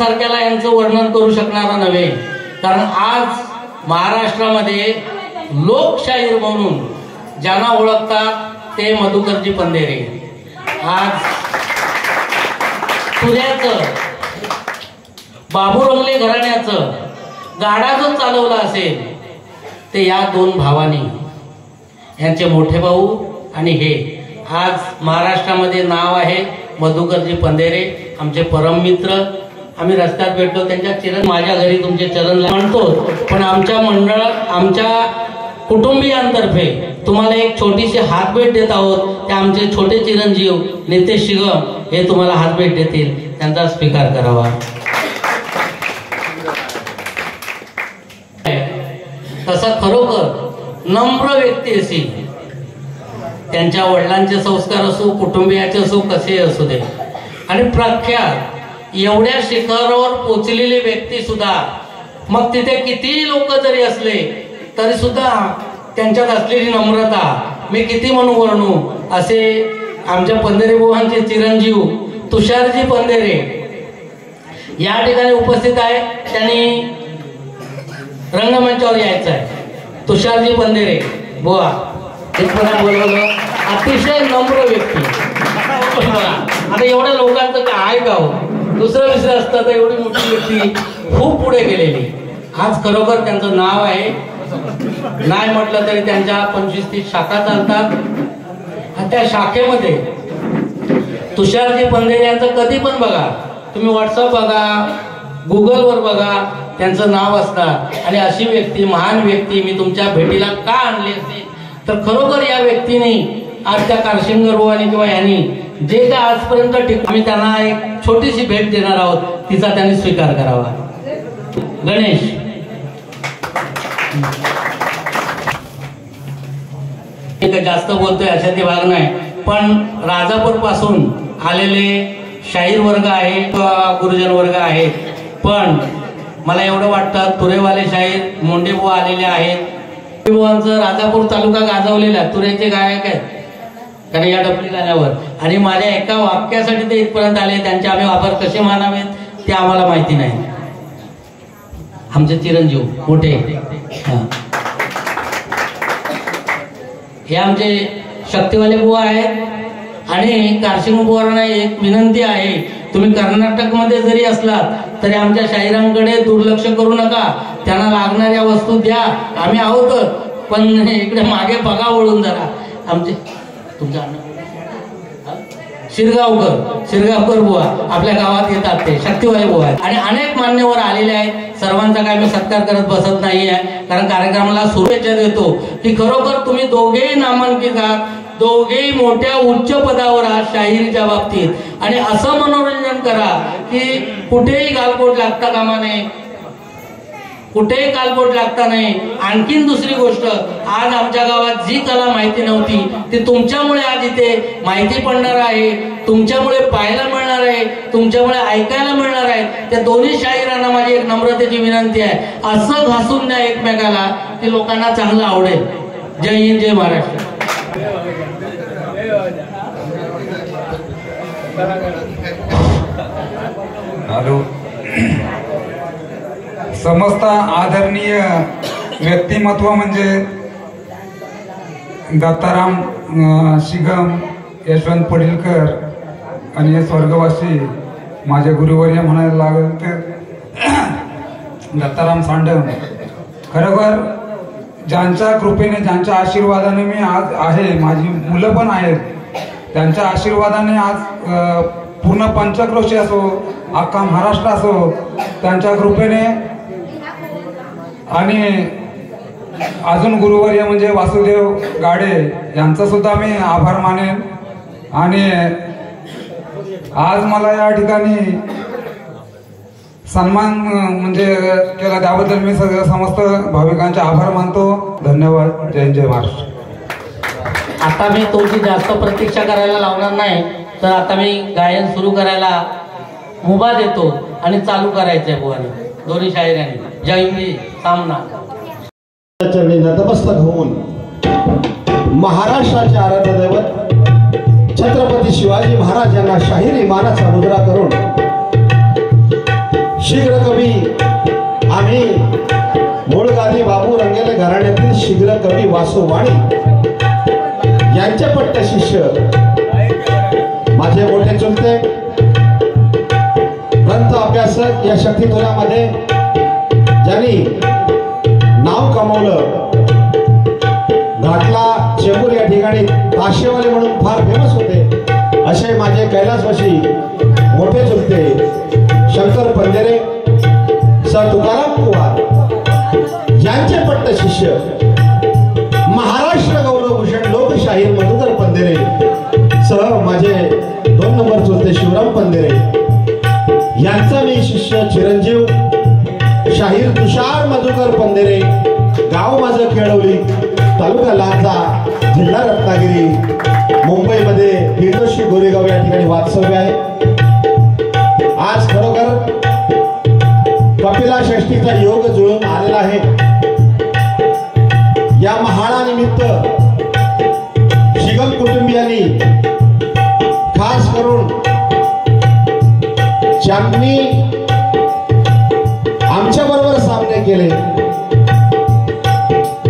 माझ्यासारख्याला यांचं वर्णन करू शकणारा नव्हे. कारण आज महाराष्ट्रामध्ये लोकशाहीर म्हणून ज्यांना ओळखतात ते मधुकरजी पंधेरे. आज पुण्याचं बाबू रंगले घराण्याचं गाडा जो चालवला असेल ते या दोन भावांनी, यांचे मोठे भाऊ आणि हे. आज महाराष्ट्रामध्ये नाव आहे मधुकरजी पंधेरे, आमचे परम मित्र. आम्ही रस्त्यात भेटलो, त्यांच्या चरण, माझ्या घरी तुमचे चरण म्हणतो. पण आमच्या मंडळात, आमच्या कुटुंबियांतर्फे तुम्हाला एक छोटीशी हातभेट देत आहोत. ते आमचे छोटे चिरंजीव नितेश शिगम हे तुम्हाला हातभेट देतील, त्यांचा स्वीकार करावा. तसा खरोखर नम्र व्यक्ती अशी, त्यांच्या वडिलांचे संस्कार असो, कुटुंबियाचे असो, कसे असू दे, आणि प्रख्यात एवढ्या शिखरावर पोचलेली व्यक्ती सुद्धा, मग तिथे किती लोक जरी असले तरी सुद्धा त्यांच्यात असलेली नम्रता मी किती म्हणू वर्णू. असे आमच्या पंधेरे बुवांचे चिरंजीव तुषारजी पंधेरे या ठिकाणी उपस्थित आहे. त्यांनी रंगमंचावर यायचं आहे. तुषारजी पंधेरे बुवा बोलवलं. अतिशय नम्र व्यक्ती. आता एवढ्या लोकांचं काय गाव, दुसरं असतं तर एवढी मोठी व्यक्ती खूप पुढे गेलेली. आज खरोखर त्यांचं नाव आहे. नाही म्हटलं तरी त्यांच्या 25-30 शाखा चालतात. त्या शाखेमध्ये तुषारजी पंधेरे यांचं कधी पण बघा तुम्ही, व्हॉट्सअप बघा, गुगलवर बघा, त्यांचं नाव असणार. आणि अशी व्यक्ती, महान व्यक्ती मी तुमच्या भेटीला का आणली असेल तर खरोखर या व्यक्तीने आज त्या कारशिंगर बुवानी किंवा यांनी जे काय आजपर्यंत आम्ही त्यांना एक छोटीशी भेट देणार आहोत, तिचा त्यांनी स्वीकार करावा. गणेश जास्त बोलतोय अशा ते भाग नाही, पण राजापूर पासून आलेले शाहीर वर्ग आहे, गुरुजन वर्ग आहे. पण मला एवढं वाटतं तुरेवाले शाहीर मोंडेबुवा आलेले आहेत. बुवांचं राजापूर तालुका गाजवलेला, तुरेचे गायक आहेत कारण या डबली गाण्यावर. आणि माझ्या एका वाक्यासाठी ते इथपर्यंत आले. त्यांचे आम्ही आभार कसे मानावेत ते आम्हाला माहिती नाही. आमचे चिरंजीव मोठे हे आमचे शक्तिवाले बुवा आहेत. आणि कारशिंग बुवांना एक विनंती आहे, तुम्ही कर्नाटकमध्ये जरी असलात तरी आमच्या शाहिरांकडे दुर्लक्ष करू नका. त्यांना लागणाऱ्या वस्तू द्या, आम्ही आहोत. पण इकडे मागे बघा वळून जरा. आमचे तुमचं शिरगावकर बुवा आपल्या गावात येतात, ते शक्तिवाले बुवा आहेत. आणि अनेक मान्यवर आलेले आहेत. सर्वांचा काय मी सत्कार करत बसत नाही आहे, कारण कार्यक्रमाला शुभेच्छा देतो की खरोखर तुम्ही दोघेही नामांकित आहात, दोघेही मोठ्या उच्च पदावर आहात शाहिरीच्या बाबतीत. आणि असं मनोरंजन करा की कुठेही गालबोट लागता कामा नये, कुठेही गालबोट लागता नाही. आणखीन दुसरी गोष्ट, आज आमच्या गावात जी कला माहिती नव्हती ती तुमच्यामुळे आज इथे माहिती पडणार आहे, तुमच्यामुळे पाहायला मिळणार आहे, तुमच्यामुळे ऐकायला मिळणार आहे. त्या दोन्ही शाहिरांना माझी एक नम्रतेची विनंती आहे, असं घासून द्या एकमेकाला की लोकांना चांगलं आवडेल. जय हिंद, जय महाराष्ट्र. हॅलो. समस्त आदरणीय व्यक्तिमत्व म्हणजे दत्ताराम शिगम, यशवंत पडिलकर आणि स्वर्गवासी माझे गुरुवर्य म्हणायला लागेल तर दत्ताराम सांडम. खरोखर ज्यांच्या कृपेने, ज्यांच्या आशीर्वादाने मी आज आहे, माझी मुलं पण आहेत, त्यांच्या आशीर्वादाने आज पूर्ण पंचक्रोशी असो, अख्खा महाराष्ट्र असो, त्यांच्या कृपेने. आणि अजून गुरुवर्य म्हणजे वासुदेव गाडे यांचा सुद्धा मी आभार मानेन. आणि आज मला या ठिकाणी सन्मान म्हणजे केला त्याबद्दल मी सगळ्या समस्त भाविकांचे आभार मानतो. धन्यवाद. जय जय महाराष्ट्र. आता मी तुमची जास्त प्रतीक्षा करायला लावणार नाही, तर आता मी गायन सुरू करायला मुभा देतो आणि चालू करायचंय बुवाने, दोन्ही शाहिरांनी. जय हिंद. सामना चरणी नतमस्तक होऊन महाराष्ट्राचे आराध्य दैवत छत्रपती शिवाजी महाराज यांना शाहिरी मानाचा मुद्रा करून वासू वाणी यांचे पट्ट शिष्य माझे मोठे चुलते ग्रंथ अभ्यासक या शक्तितोलामध्ये ज्यांनी नाव कमावलं, घाटला चेंबूर या ठिकाणी काशेवाले म्हणून फार फेमस होते असे माझे कैलासवासी मोठे चुलते शंकर पंधेरे, सर तुकाराम कुवार यांचे पट्ट शिष्य महाराष्ट्र गौरवभूषण लोकशाहीर मधुकर पंधेरे सह माझे 2 नंबर चुलते शिवराम पंधेरे यांचा मी शिष्य चिरंजीव शाहीर तुषार मधुकर पंधेरे, गाव माझं केळवली, तालुका लांजा, जिल्हा रत्नागिरी, मुंबईमध्ये हिरदोशी गोरेगाव या ठिकाणी वास्तव्य आहे. आज खरोखर कपिला षष्ठीचा योग जुळून आलेला आहे. या महाळानिमित्त शिगम कुटुंबियांनी खास करून ज्यांनी आमच्या बरोबर सामने केले,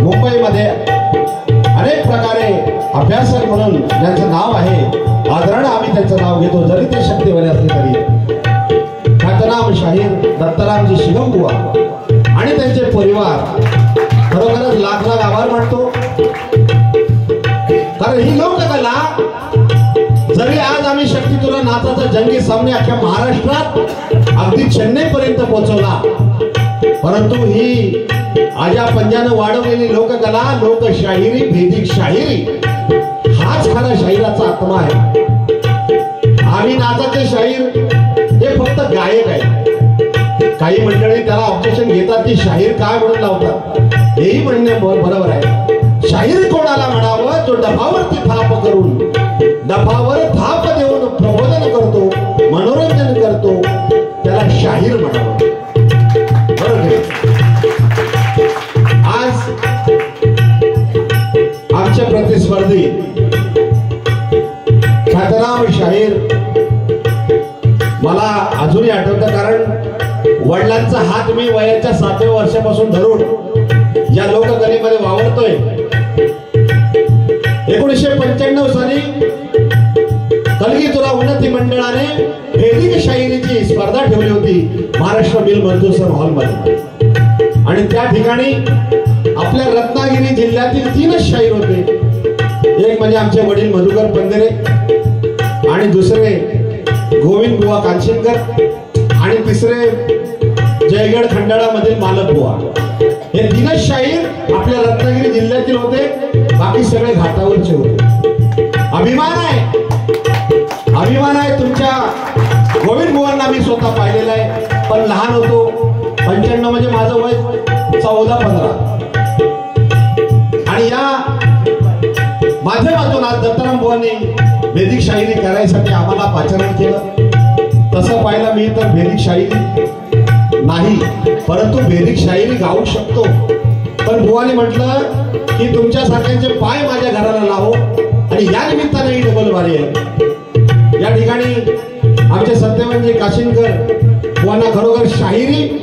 मुंबईमध्ये अनेक प्रकारे अभ्यासक म्हणून ज्यांचं नाव आहे, आदराने आम्ही त्यांचं नाव घेतो जरी ते शक्तिवाले असले तरी, ख्यातनाम शाहीर दत्तारामजी शिगम बुवा आणि त्यांचे परिवार खरोखरच लाख लाख आभार मानतो. कारण ही लोककला जरी आज आम्ही शक्तितोला नाचाचा जंगी सामने अख्ख्या महाराष्ट्रात अगदी चेन्नई पर्यंत पोहोचवला, परंतु ही आजा पंजानं वाढवलेली लोककला, लोकशाहिरी, भेदिक शाहिरी हाच खरा शाहिराचा आत्मा आहे. आम्ही नाचाचे शाहीर हे फक्त गायक आहे. काही मंडळी त्याला ऑब्जेक्शन घेतात की शाहीर काय म्हणून लावतात, हेही म्हणणे बरोबर आहे. शाहीर कोणाला म्हणावं जो डफावरती थाप करून, डफावर थाप देऊन प्रबोधन करतो, मनोरंजन करतो, त्याला शाहीर म्हणावं. बरोबर. आज आमचे प्रतिस्पर्धी ख्यातनाम शाहीर मला अजूनही आठवतं, कारण वडिलांचा हात मी वयाच्या 7व्या वर्षापासून धरून या लोककलेमध्ये वावरतोय. 1995 साली कलगीतुरा उन्नती मंडळाने भेदिक शाहिरीची स्पर्धा ठेवली होती महाराष्ट्र मिल मधुसूदन हॉलमध्ये, आणि त्या ठिकाणी आपल्या रत्नागिरी जिल्ह्यातील 3च शाहीर होते. एक म्हणजे आमचे वडील मधुकर पंधेरे, आणि दुसरे गोविंद बुवा कांशीनकर, आणि तिसरे जयगड खंडाळामधील मालक बुवा. हे 3च शाहीर आपल्या रत्नागिरी जिल्ह्यातील होते, बाकी सगळे घाटावरचे होते. अभिमान आहे, अभिमान आहे तुमच्या गोविंद बुवांना मी स्वतः पाहिलेलं आहे, पण लहान होतो. 95 म्हणजे माझं वय 14-15, आणि या माध्यमातून आज दत्ताराम बुवांनी भेदिक शाहिरी करायसाठी आम्हाला पाचारण केलं. तसं पाहिलं मी तर भेदिक शाहिरी नाही, परंतु भेदिक शाहिरी गाऊ शकतो. पण बुवानी म्हटलं की तुमच्या सारख्यांचे पाय माझ्या घराला लावो, आणि या निमित्ताने ही डबल वारी आहे. या ठिकाणी आमचे सत्यवानजी काशीनकर बुवांना खरोखर शाहिरी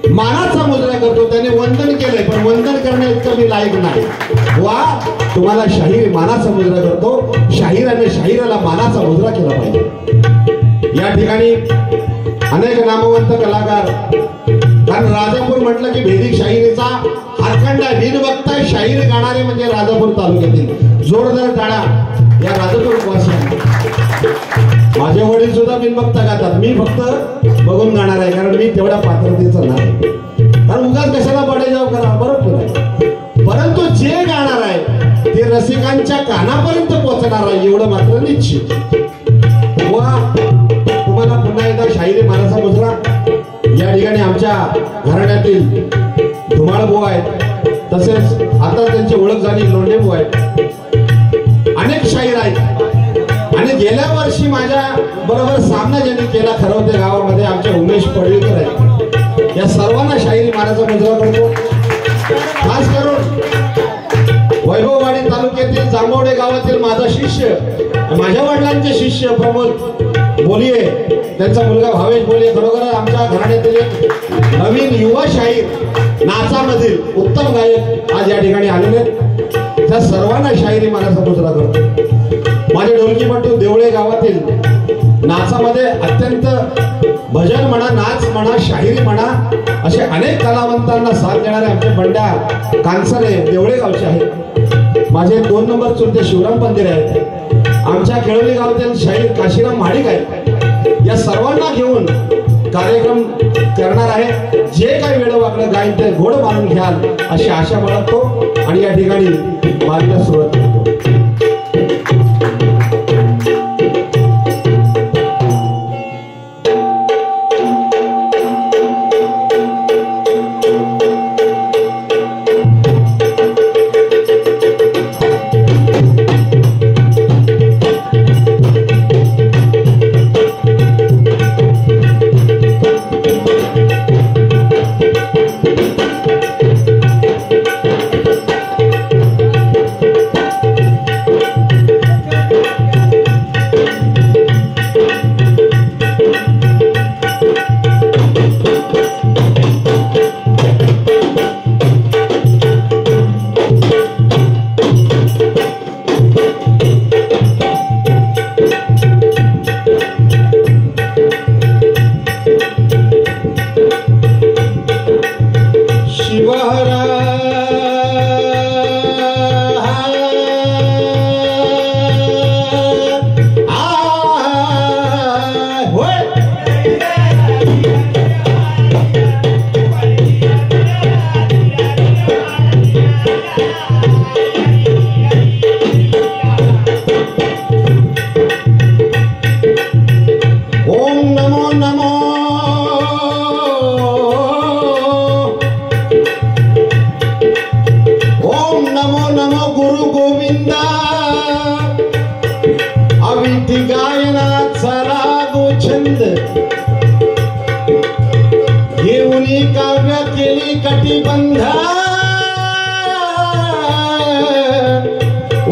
मानाचा मुजरा करतो. त्याने वंदन केलंय, पण वंदन करण्या इतकं मी लायक नाही. वा, तुम्हाला शाहीर मानाचा मुजरा करतो. शाहिराने शाहिराला मानाचा मुजरा केला पाहिजे. या ठिकाणी अनेक नामवंत कलाकार, कारण राजापूर म्हटलं की भेदिक शाहिरीचा हातखंडा, बिनवक्ता शाहीर गाणारे म्हणजे राजापूर तालुक्यातील जोरदार टाळा या राजापूर वासियांना. माझे वडील सुद्धा बिनवक्ता गातात, मी फक्त बघून गाणार आहे, कारण मी तेवढ्या पात्रतेचं नाही. कारण उगाच कशाला बडेजाव करा, बरोबर आहे. परंतु जे गाणार आहे ते रसिकांच्या कानापर्यंत पोहोचणार आहे एवढं मात्र निश्चित. वा, तुम्हाला पुन्हा एकदा शाहिरी मानाचा मुजरा. या ठिकाणी आमच्या घराण्यातील धुमाळ बुवा आहेत, तसेच आता त्यांची ओळख झाली लोंढे बुवा आहेत. अनेक शाहीर आहेत, आणि गेल्या वर्षी माझ्या बरोबर सामना ज्यांनी केला खरवते गावामध्ये आमचे उमेश पडळकर आहेत. या सर्वांना शाहिरी मानाचा मुजरा करतो. खास करून वैभववाडी तालुक्यातील जांभवडे गावातील माझा शिष्य, माझ्या वडिलांचे शिष्य प्रमोद बोलिये, त्यांचा मुलगा भावेश बोलिये, खरोखर आमच्या घराण्यातील एक नवीन युवा शाहीर, नाचामधील उत्तम गायक आज या ठिकाणी आलेले. त्या सर्वांना शाहिरी मानाचा मुजरा करतो। माझे ढोलकी मंडू देवळे गावातील नाचामध्ये अत्यंत भजन म्हणा, नाच म्हणा, शाहिरी म्हणा असे अनेक कलावंतांना साथ देणारे आमचे बंड्या कांसरे देवळे गावचे आहेत। माझे 2 नंबर चुलते शिवराम पंदिरे आहेत। आमच्या केळवली गावातील शाहीर काशीराम महाडिक आहेत। या सर्वांना घेऊन कार्यक्रम करणार आहे। जे काही वेळोवाकडं गाईन ते गोड मानून घ्याल अशी आशा बाळगतो आणि या ठिकाणी वारीला सुरुवात करतो।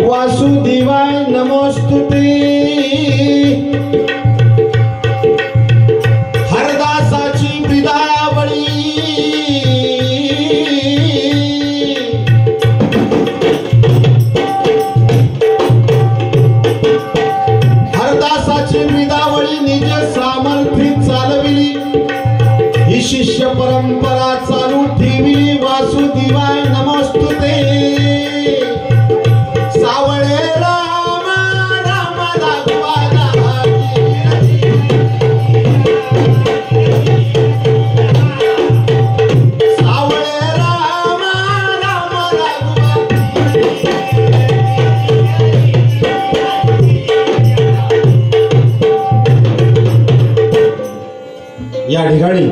वासुदेवाय नमोस्तुते। हरदासाची बिदावळी हरदासाची बिदावळी निज सामर्थ्य चालविली। ही शिष्य परंपरा चालू ठेवली। वासुदेवाय नमोस्तुते। सावळे राम राम राघवा सावळे राम राम राघवा। या ठिकाणी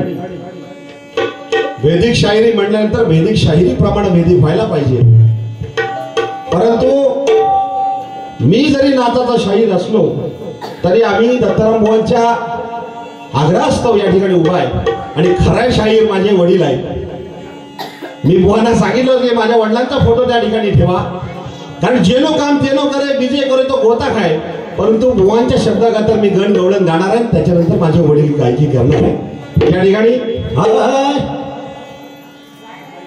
वैदिक शाहिरी म्हणल्यानंतर वैदिक शाहिरी प्रमाणे वैदिक व्हायला पाहिजे। परंतु मी जरी नाचाचा शाहीर असलो तरी आम्ही दत्ताराम बुवांच्या आग्रहास्तव या ठिकाणी उभा आहे आणि खरा शाहीर माझे वडील आहेत। मी बुवांना सांगितलं की माझ्या वडिलांचा फोटो त्या ठिकाणी ठेवा, कारण जेनो काम तेनो करे बीजे करे तो गोता खाय। परंतु बुवांच्या शब्दागातर मी गण गवळण गाणार आहे, त्याच्यानंतर माझे वडील गायकी करणार आहे। या ठिकाणी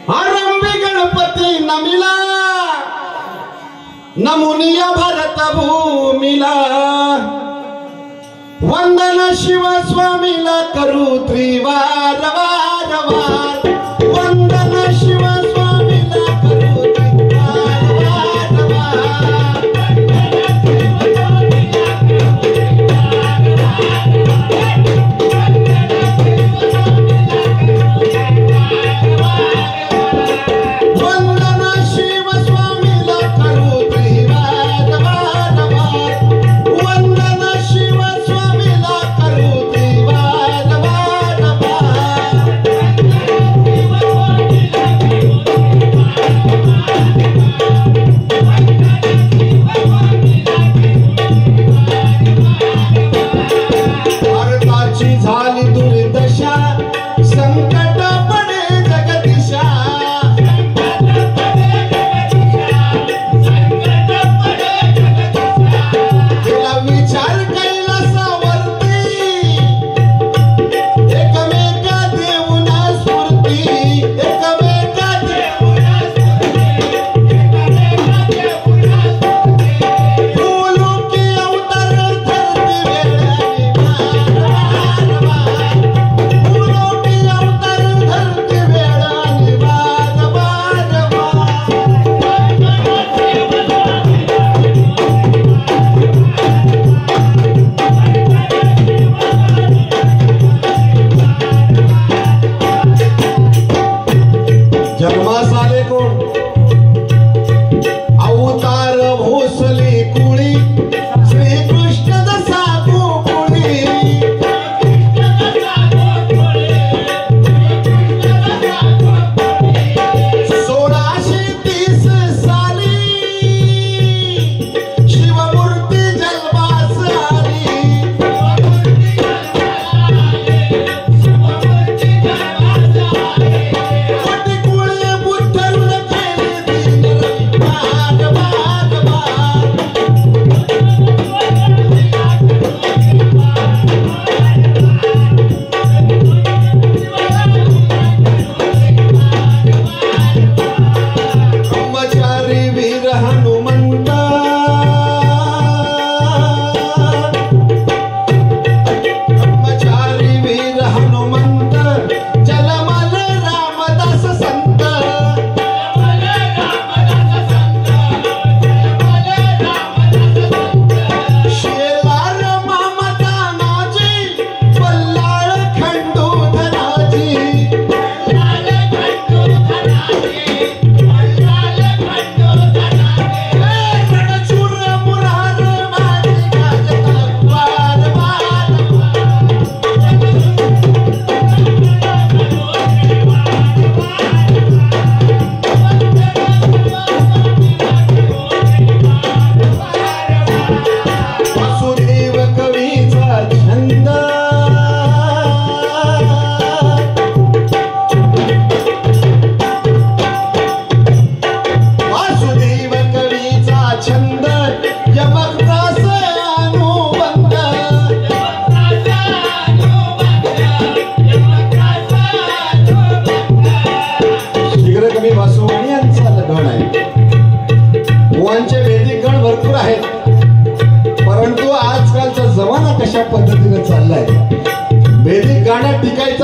आरंभी गणपती नमिला नमुनिया भारत भूमीला। वंदन शिव स्वामीला करू त्रिवार वार वार। वंदन शिव स्वामीला करू त्रिवार वार वार।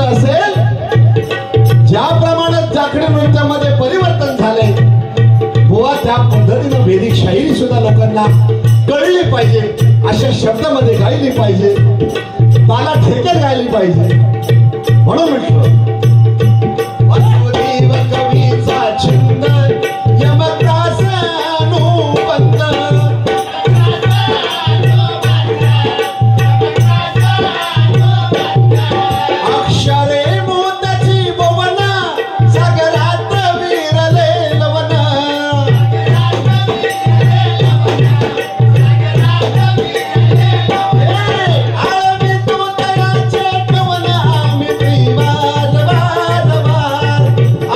करायचं असेल, ज्याप्रमाणे जाखडी नृत्यामध्ये परिवर्तन झाले बुवा, त्या पद्धतीनं वेदिक शायरी सुद्धा लोकांना कळली पाहिजे, अशा शब्दामध्ये गायली पाहिजे, ताला ठेक्यात गायली पाहिजे. म्हणून म्हटलं वसुदेव कवीचा छंद यमकास अनुबंध, अक्षरे मोत्याची भुवना सागरात विरले लवण, आळवी तो तयाचे कवन आम्ही त्रिवार वार वार,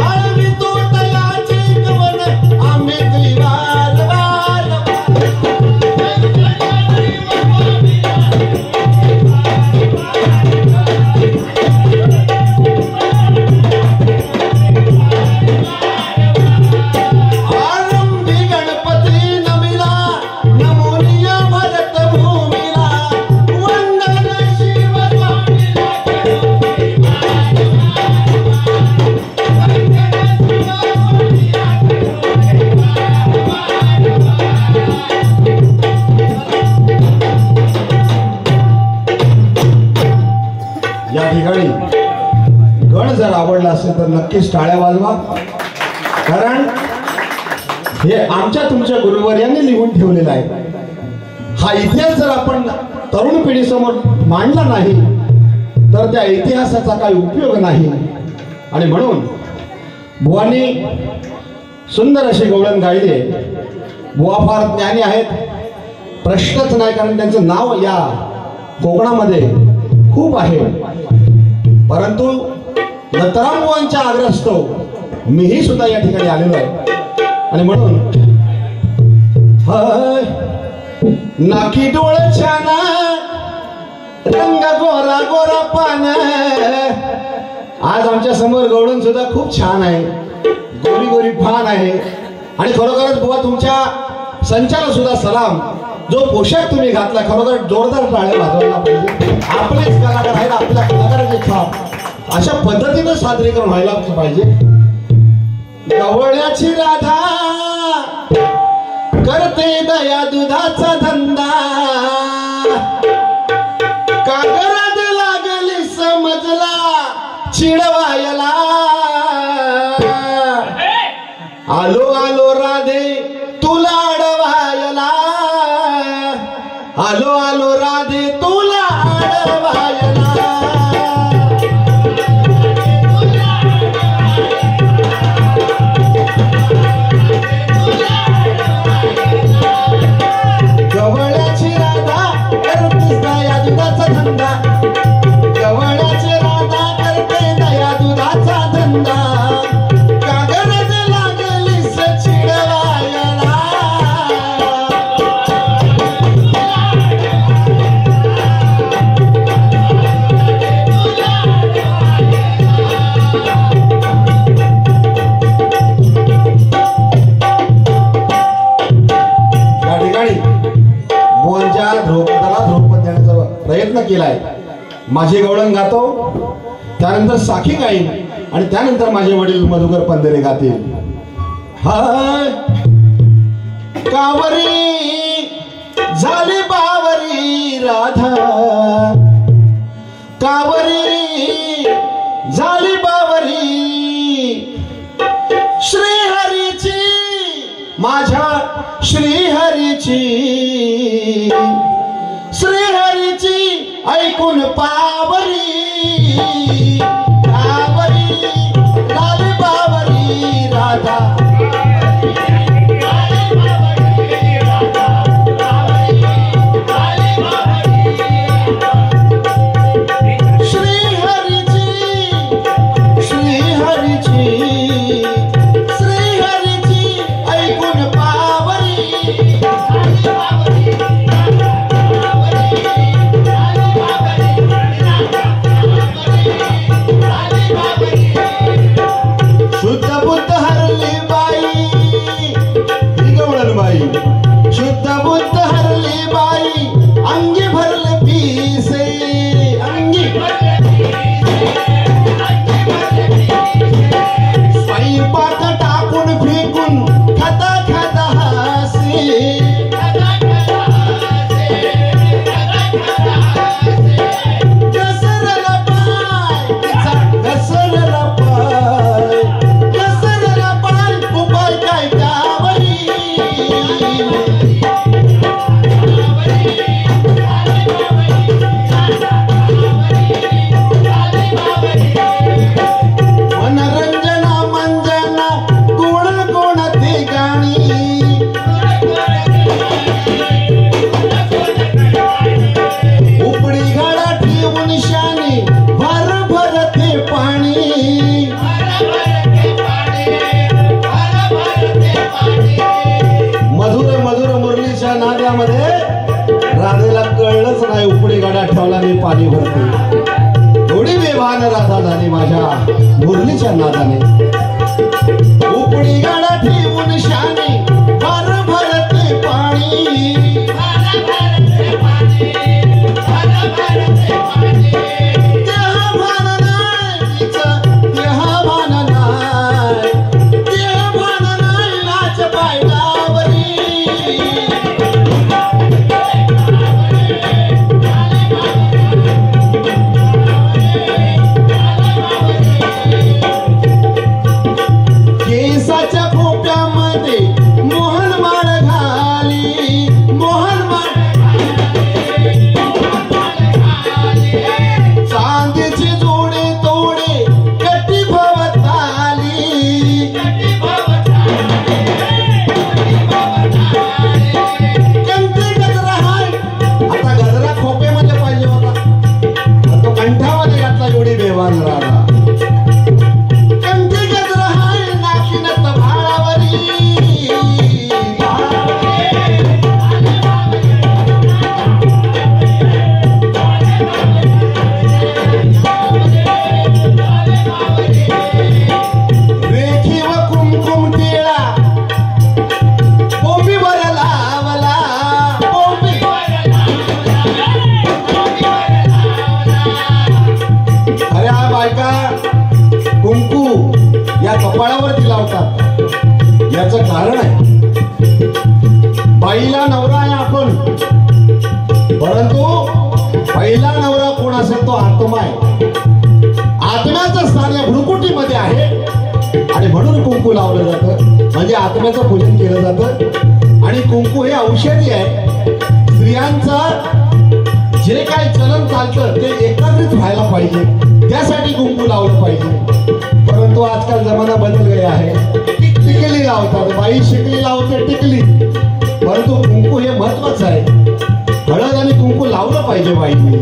आळवी तो तयाचे कवन आम्ही त्रिवार वार वार. आरंभी गणपती नमिला नमोनिया भरत भूमीला, वंदन शिव स्वामीला. या ठिकाणी गण जर आवडला असेल तर नक्कीच टाळ्या वाजवा, कारण हे आमच्या तुमच्या गुरुवर्यांनी लिहून ठेवलेला आहे. हा इतिहास जर आपण तरुण पिढीसमोर मांडला नाही तर त्या इतिहासाचा काही उपयोग नाही. आणि म्हणून बुवांनी सुंदर अशी गवळण गायली. बुवा फार ज्ञानी आहेत, प्रश्नच नाही, कारण त्यांचं नाव या कोकणामध्ये खूप आहे. परंतु दत्तराम बुवांच्या आग्रहास्तव मीही सुद्धा या ठिकाणी आलेलो आहे. आणि म्हणून नाकी डोळ छान, रंग गोरा गोरा पान. आज आमच्या समोर गवळण सुद्धा खूप छान आहे, गोरी गोरी फान आहे. आणि खरोखरच बुवा तुमच्या संचाला सुद्धा सलाम. जो पोशाख तुम्ही घातला खरोखर जोरदार टाळ्या वाजवायला पाहिजे. आपलेच कलाकार आहेत, आपल्या कलाकाराची छाप अशा पद्धतीनं सादरीकरण व्हायला पाहिजे. गवळ्याची राधा करते दया दुधाचा धंदा, कागरात लागली समजला चिडवायला. आलो आलो राधे तुला अडवायला, आलो आलो राधे तुला अडवायला. गवळ्याची राधा करते दया दुधाचा धंदा, गवळ्याची राधा करते दया दुधाचा धंदा, कागरात लागली चिडवायला. या ठिकाणी बुवांच्या ध्रुपदाला ध्रुपद देण्याचा प्रयत्न केलाय. माझे गवळण गातो, त्यानंतर साखी गाईन, आणि त्यानंतर माझे वडील मधुकर पंधरे गातील. हाय कावरी झाली बावरी राधा, कावरी झाली बावरी, श्रीहरीची माझ्या श्रीहरीची, श्रीहरीची ऐकून पावरी, कावरी झाली बावरी राधा. पाणी भरते एवढी बेभान राधा झाली माझ्या मुरलीच्या नादाने उपडी गाडा ठेवून शानी भर भरते पाणी कपाळावरती लावतात याचं कारण आहे बाईला नवरा आहे आपण परंतु पहिला नवरा कोण असेल तो आत्मा आहे आत्म्याचं स्थान या भ्रुकुटीमध्ये आहे आणि म्हणून कुंकू लावलं जातं म्हणजे आत्म्याचं पूजन केलं जातं आणि कुंकू हे औषधी आहे स्त्रियांचं जे काही चलन चालतं ते एकत्रित व्हायला पाहिजे त्यासाठी कुंकू लावलं पाहिजे परंतु आजकाल जमाना बदल गया आहे टिकली लावतात बाई शिकली लावते टिकली परंतु कुंकू हे महत्वाचं आहे हळद आणि कुंकू लावलं पाहिजे बाईने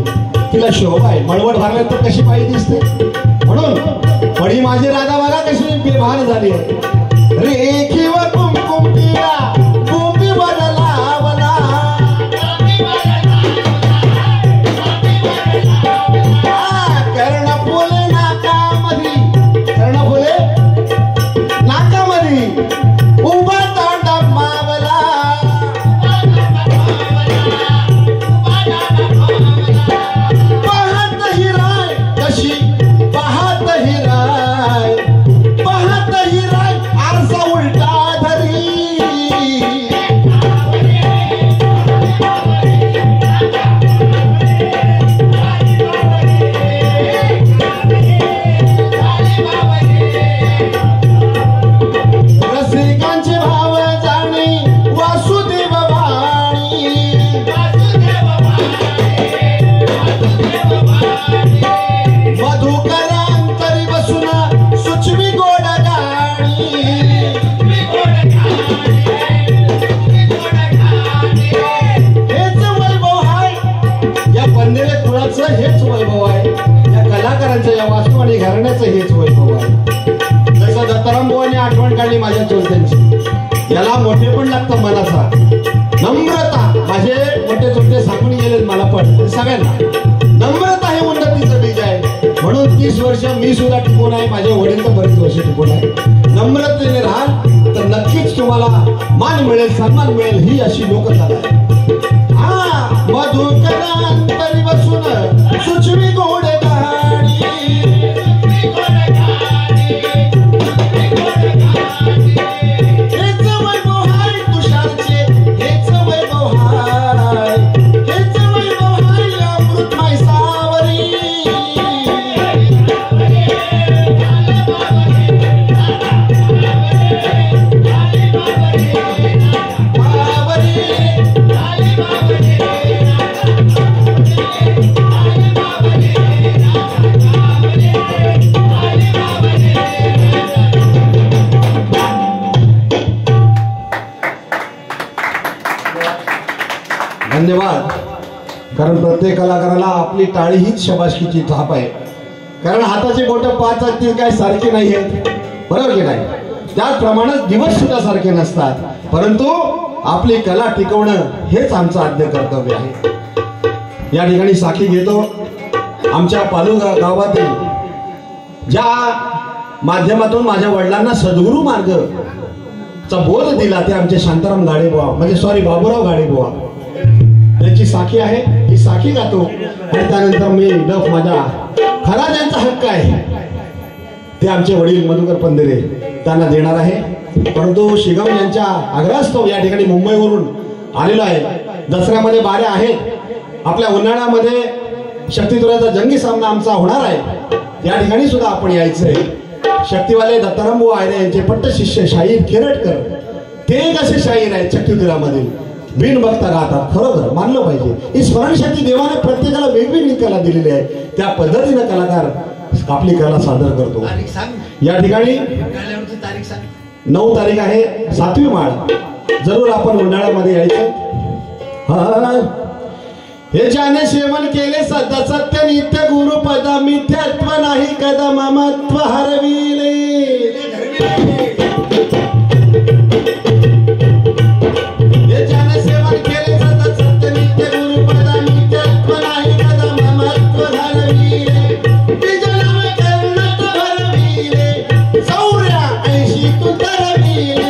तिला शोभा आहे मळवट भरल्यात तर कशी बाई दिसते म्हणून पडी माझी राधा बघा कशी बेभान झाली आहे रेखी व कुंकुम तिला कुंभी बदला उभा तांडा मावला पाहत हिराय कशी पाहत हिराय आरसा उलटा धरी रसिकांचे भाव जाणे वासुदेव वाणी मधुकरांतरी बसून सुचवी गोड गाणी हेच वैभव आहे या बंदेले कुळाचं हेच वैभव आहे या कलाकारांचं या वास्तू आणि घराण्याचं हेच वैभव आहे जसं दत्ताराम बुवांनी आठवण काढली माझ्या चोरट्यांची याला मोठे पण लागतं मनाचा नम्रता माझे मोठे चोरटे सांगून गेलेत मला पण सगळ्यांना नम्रता हे उन्नतीचं बीज आहे म्हणून 30 वर्ष मी सुद्धा टिकून आहे माझे वडील तर बरेच वर्ष टिकून आहे नम्रतेने राहाल तर नक्कीच तुम्हाला मान मिळेल सन्मान मिळेल ही अशी लोककला आहे हा मधुकरांतरी बसून सुचवी गोड गाणी धन्यवाद कारण प्रत्येक कलाकाराला आपली टाळी हीच शाबासकीची थाप आहे कारण हाताची बोट 5 असतील काय सारखी नाही आहेत बरोबर की नाही त्याचप्रमाणे दिवस सुद्धा सारखे नसतात परंतु आपली कला टिकवणं हेच आमचं आद्य कर्तव्य आहे या ठिकाणी साखी घेतो आमच्या पालू गावातील ज्या माध्यमातून माझ्या वडिलांना सद्गुरू मार्गचा बोध दिला ते आमचे शांताराम गाडेबुवा, म्हणजे सॉरी बाबूराव गाडेबुवा यांची साखी आहे. ही साखी गातो आणि त्यानंतर मी डफ माझ्या खरा ज्यांचा हक्क आहे ते आमचे वडील मधुकर पंधरे त्यांना देणार आहे. परंतु शिगम यांच्या आग्रहास्तव या ठिकाणी मुंबईवरून आलेलो आहे. दसऱ्यामध्ये बाऱ्या आहेत. आपल्या उन्हाळ्यामध्ये शक्तितुऱ्याचा जंगी सामना आमचा होणार आहे. या ठिकाणी सुद्धा आपण यायचंय. शक्तिवाले दत्ताराम बुवा आहे यांचे पट्ट शिष्य शाहीर खेरटकर ते एक असे शाहीर आहेत शक्तितुऱ्यामध्ये बिन बघता राहतात. खरोखर मानलं पाहिजे. ही स्मरणशक्ती देवाने प्रत्येकाला वेगवेगळी कला दिलेली आहे. त्या पद्धतीनं कलाकार आपली कला सादर करतो. या ठिकाणी 9 तारीख आहे 7वी माळ. जरूर आपण उन्हाळ्यामध्ये यायचं. हे ज्याने सेवन केले सदा सत्य नित्य गुरुपदा मिथ्यात्व नाही कदा ममत्व हरविले. हे ज्याने सेवन केले सदा सत्य नित्य गुरुपदा मिथ्यात्व नाही कदा ममत्व हरविले. विजनम कर्णत हरविले सौर्या ऐशी तू तरविले.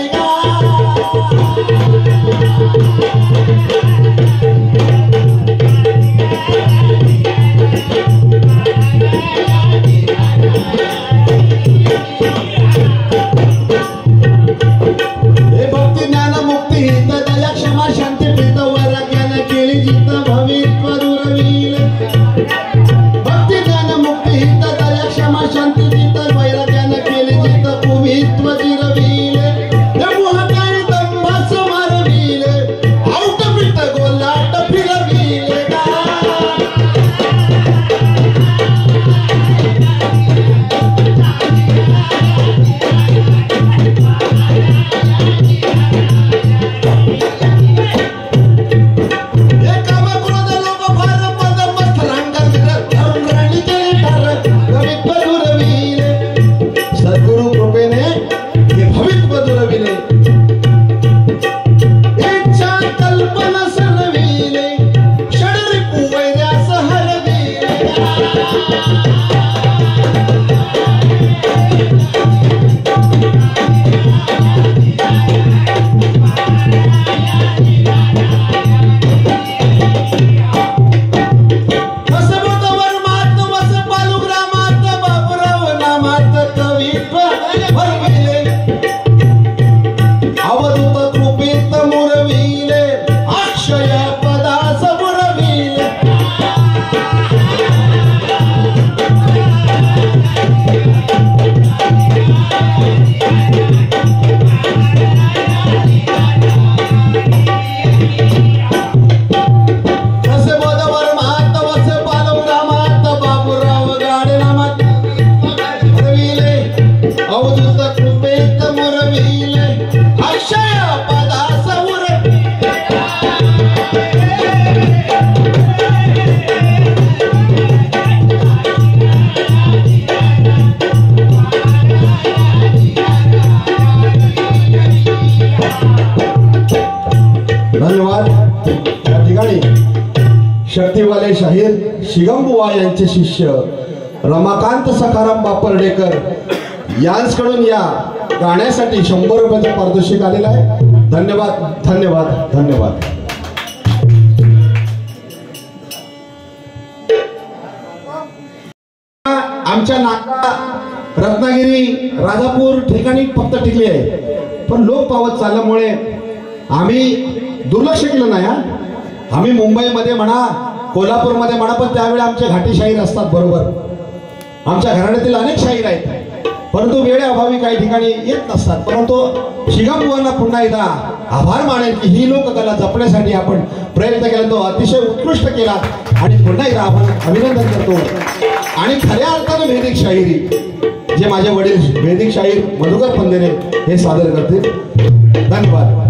शक्तिवाले शाहीर शिगमबुवा यांचे शिष्य रमाकांत सखाराम बापर्डेकर यांच्याकडून या गाण्यासाठी 100 रुपयाचं पारितोषिक आलेलं आहे. धन्यवाद धन्यवाद धन्यवाद. आमच्या नाका रत्नागिरी राजापूर ठिकाणी फक्त टिकली आहे, पण लोक पावत चालल्यामुळे आम्ही दुर्लक्ष केलं नाही. आम्ही मुंबईमध्ये म्हणा कोल्हापूरमध्ये म्हणा, पण त्यावेळी आमचे घाटी शाहीर असतात बरोबर. आमच्या घराण्यातील अनेक शाहीर आहेत, परंतु वेळेअभावी काही ठिकाणी येत नसतात. परंतु शिगमबुवांना पुन्हा एकदा आभार मानेल की ही लोककला जपण्यासाठी आपण प्रयत्न केला, तो अतिशय उत्कृष्ट केला आणि पुन्हा एकदा आपण अभिनंदन करतो. आणि खऱ्या अर्थानं वैदिक शाहिरी जे माझे वडील वैदिक शाहीर मधुकर पंधरे हे सादर करतील. धन्यवाद.